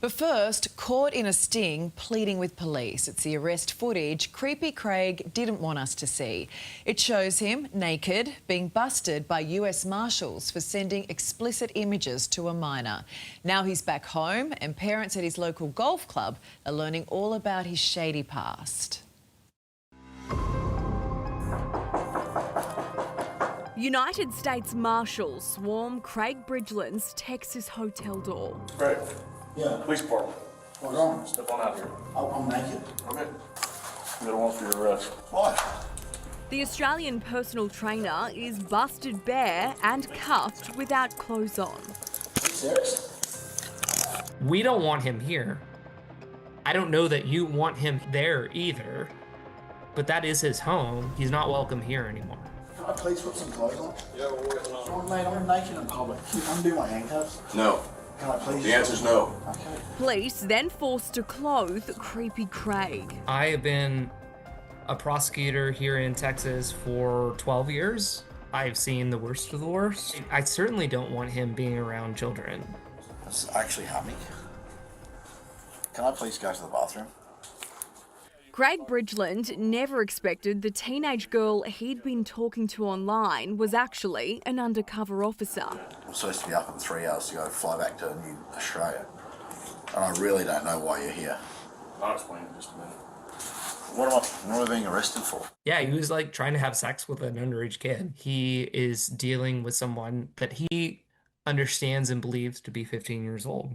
But first, caught in a sting, pleading with police. It's the arrest footage Creepy Craig didn't want us to see. It shows him naked, being busted by US Marshals for sending explicit images to a minor. Now he's back home, and parents at his local golf club are learning all about his shady past. United States Marshals swarm Craig Bridgeland's Texas hotel door. Craig. Yeah. Police department. What's wrong? Step on out here. I'm naked. Okay. You got a warrant for your arrest. Why? The Australian personal trainer is busted bare and cuffed without clothes on. Are you serious? We don't want him here. I don't know that you want him there either, but that is his home. He's not welcome here anymore. Can I please put some clothes on? Yeah, we're working on it. Oh, mate, I'm naked in public. Can you undo my handcuffs? No. Can I please? The answer's no. Okay. Police then forced to clothe Creepy Craig. I have been a prosecutor here in Texas for 12 years. I've seen the worst of the worst. I certainly don't want him being around children. This actually happening. Can I please go to the bathroom? Craig Bridgeland never expected the teenage girl he'd been talking to online was actually an undercover officer. I'm supposed to be up in 3 hours to go fly back to New Australia. And I really don't know why you're here. I'll explain in just a minute. What am I being arrested for? Yeah, he was like trying to have sex with an underage kid. He is dealing with someone that he understands and believes to be 15 years old,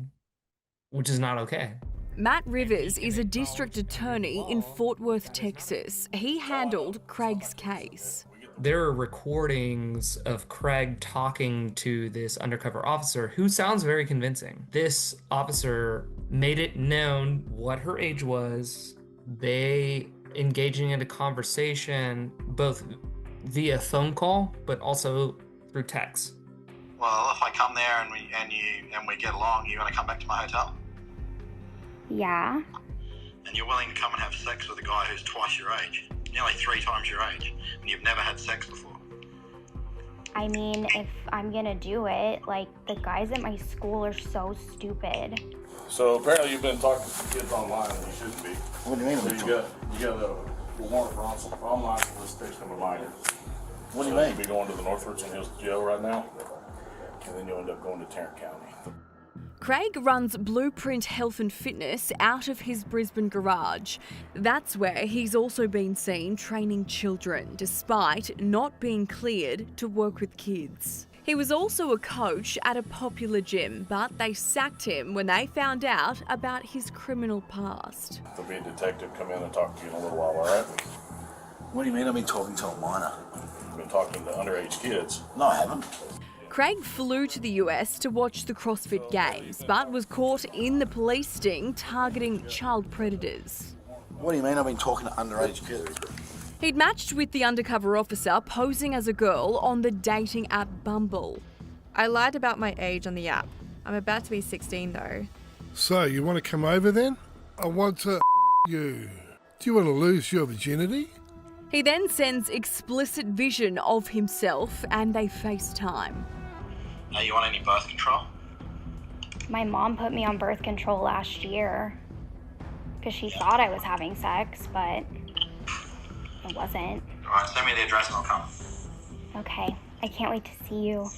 which is not okay. Matt Rivers is a district attorney in Fort Worth, Texas. He handled Craig's case. There are recordings of Craig talking to this undercover officer who sounds very convincing. This officer made it known what her age was. They engaging in a conversation both via phone call but also through text. Well, if I come there and we get along, you're going to come back to my hotel? Yeah. And you're willing to come and have sex with a guy who's twice your age, nearly 3 times your age, and you've never had sex before? I mean, if I'm gonna do it, like, the guys at my school are so stupid. So apparently you've been talking to kids online and you shouldn't be. What do you mean? So you got a warrant for online solicitation of a minor. What do you So mean? you'll be going to the North Richland Hills jail right now, and then you'll end up going to Tarrant County. Craig runs Blueprint Health and Fitness out of his Brisbane garage. That's where he's also been seen training children, despite not being cleared to work with kids. He was also a coach at a popular gym, but they sacked him when they found out about his criminal past. There'll be a detective come in and talk to you in a little while, all right? What do you mean I've been talking to a minor? You've been talking to underage kids. No, I haven't. Craig flew to the US to watch the CrossFit Games, but was caught in the police sting targeting child predators. What do you mean I've been talking to underage kids? He'd matched with the undercover officer posing as a girl on the dating app Bumble. I lied about my age on the app. I'm about to be 16 though. So, you want to come over then? I want to you. Do you want to lose your virginity? He then sends explicit vision of himself and they FaceTime. You want any birth control? My mom put me on birth control last year because she thought I was having sex, but it wasn't. All right, send me the address and I'll come. Okay, I can't wait to see you.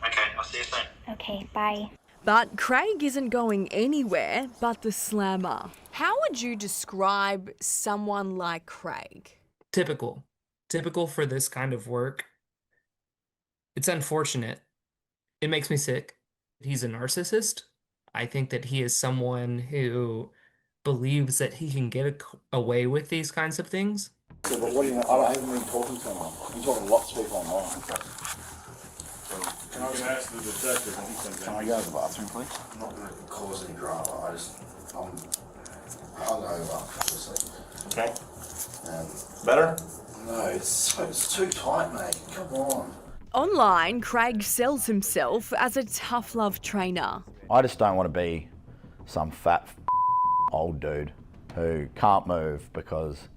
Okay, I'll see you soon. Okay, bye. But Craig isn't going anywhere but the slammer. How would you describe someone like Craig? Typical for this kind of work. It's unfortunate. It makes me sick. He's a narcissist. I think that he is someone who believes that he can get away with these kinds of things. Yeah, but what do you mean? I haven't been talking to anyone. I've been talking to lots of people online. Can I ask the detective when he comes in? Can I go to the bathroom, please? I'm not going to cause any drama. I'm hungover, obviously. Okay. And Better? no, it's too tight, mate. Come on. Online, Craig sells himself as a tough love trainer. I just don't want to be some fat old dude who can't move because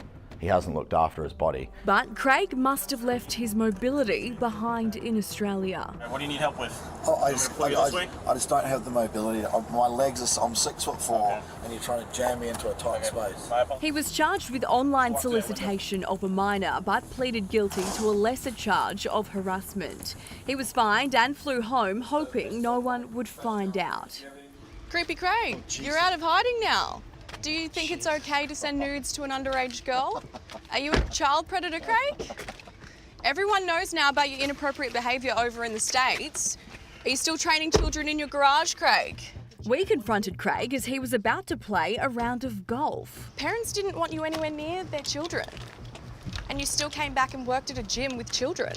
he hasn't looked after his body. But Craig must have left his mobility behind in Australia. What do you need help with? I just don't have the mobility. My legs are, I'm 6'4", and you're trying to jam me into a tight space. He was charged with online solicitation of a minor, but pleaded guilty to a lesser charge of harassment. He was fined and flew home, hoping no one would find out. Creepy Craig, you're out of hiding now. Do you think it's okay to send nudes to an underage girl? Are you a child predator, Craig? Everyone knows now about your inappropriate behaviour over in the States. Are you still training children in your garage, Craig? We confronted Craig as he was about to play a round of golf. Parents didn't want you anywhere near their children. And you still came back and worked at a gym with children.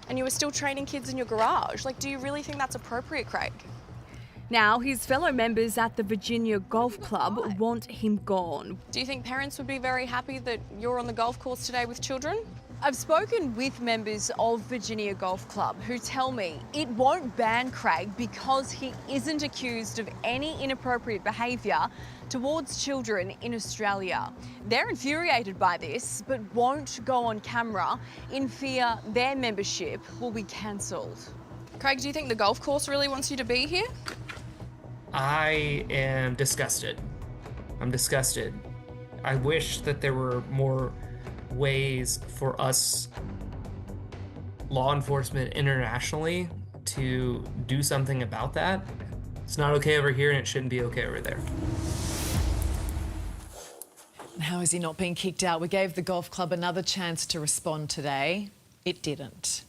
And you were still training kids in your garage. Like, do you really think that's appropriate, Craig? Now, his fellow members at the Virginia Golf Club want him gone. Do you think parents would be very happy that you're on the golf course today with children? I've spoken with members of Virginia Golf Club who tell me it won't ban Craig because he isn't accused of any inappropriate behaviour towards children in Australia. They're infuriated by this, but won't go on camera in fear their membership will be cancelled. Craig, do you think the golf course really wants you to be here? I am disgusted. I'm disgusted. I wish that there were more ways for us, law enforcement internationally, to do something about that. It's not okay over here and it shouldn't be okay over there. How is he not being kicked out? We gave the golf club another chance to respond today. It didn't.